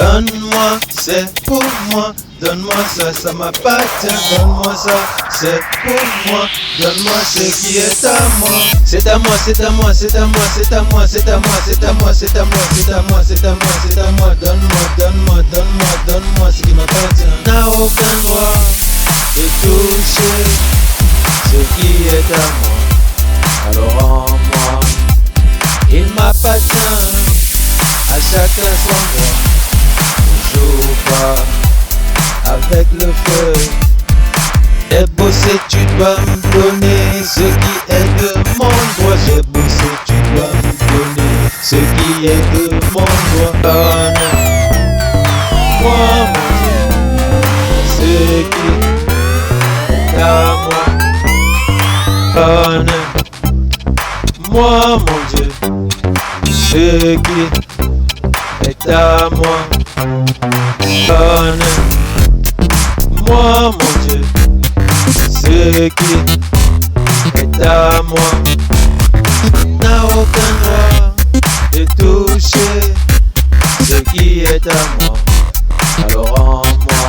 Donne-moi, c'est pour moi. Donne-moi ça, ça m'appartient. Donne-moi ça, c'est pour moi. Donne-moi ce qui est à moi. C'est à moi, c'est à moi, c'est à moi, c'est à moi, c'est à moi, c'est à moi, c'est à moi, c'est à moi, c'est à moi, c'est à moi. Donne-moi, donne-moi, donne-moi, donne-moi ce qui m'appartient. N'a aucun droit de toucher ce qui est à moi. Alors rends-moi, il m'appartient. À chacun son droit. Ne joue pas avec le feu. J'ai bossé, tu dois me donner ce qui est de mon droit. J'ai bossé, tu dois me donner ce qui est de mon droit. Donne-moi, mon Dieu, ce qui est à moi. Donne-moi, mon Dieu, ce qui est à moi. Donne-moi, mon Dieu, ce qui est à moi. N'a aucun droit de toucher ce qui est à moi. Alors rends-moi,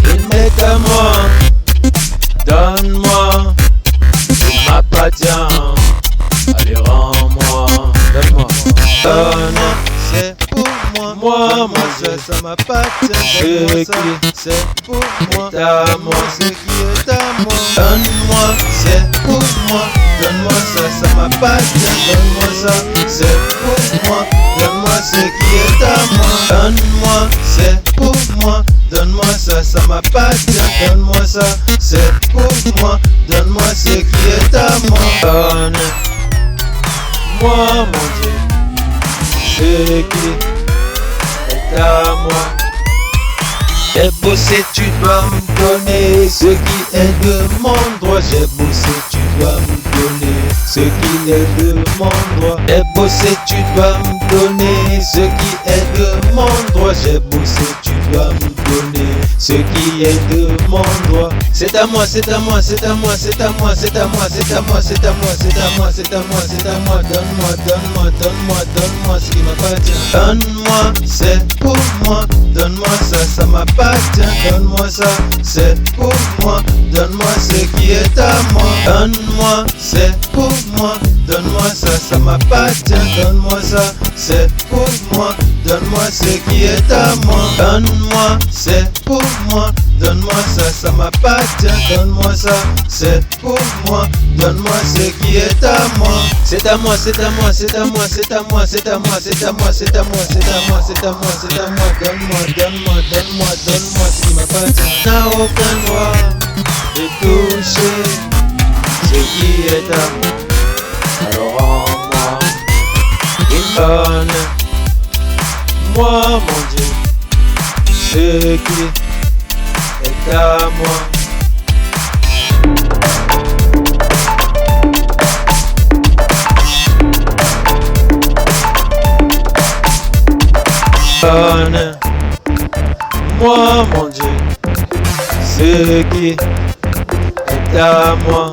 il m'est à moi. Donne-moi, il m'appartient. Allez, rends-moi, donne-moi. Donne, c'est pour moi. Moi, ça m'appartient. Ce qui c'est pour moi. C'est à moi, ce qui est à moi. Donne-moi, c'est pour moi. Donne-moi ça, ça m'appartient. Donne-moi ça, c'est pour moi. Donne-moi ce qui est à moi. Donne-moi, c'est pour moi. Donne-moi ça, ça m'appartient. Donne-moi ça, c'est pour moi. Donne-moi ce qui est à moi. Donne-moi, mon Dieu, ce qui est à moi. J'ai bossé, tu dois me donner ce qui est de mon droit. J'ai bossé, tu dois me donner ce qui est de mon droit. J'ai bossé, tu dois me donner ce qui est de mon droit. J'ai bossé, tu dois me donner ce qui est de mon droit. C'est à moi, c'est à moi, c'est à moi, c'est à moi, c'est à moi, c'est à moi, c'est à moi, c'est à moi, c'est à moi, c'est à moi. Donne-moi, donne-moi, donne-moi, donne-moi ce qui m'appartient. Donne-moi, c'est pour moi. Donne-moi ça, ça m'appartient. Donne-moi ça, c'est pour moi. Donne-moi ce qui est à moi. Donne-moi, c'est pour moi. Donne-moi ça, ça m'appartient. Donne-moi ça, c'est pour moi. Donne-moi ce qui est à moi. Donne-moi, c'est pour moi. Donne-moi ça, ça m'appartient. Donne-moi ça, c'est pour moi. Donne-moi ce qui est à moi. C'est à moi, c'est à moi, c'est à moi, c'est à moi, c'est à moi, c'est à moi, c'est à moi, c'est à moi, c'est à moi, c'est à moi. Donne-moi, donne-moi, donne-moi, donne-moi ce qui m'appartient. N'a aucun droit de toucher ce qui est à moi. Alors rends-moi, donne-moi, mon Dieu, ce qui est à moi. Donne-moi, mon Dieu, ce qui est à moi.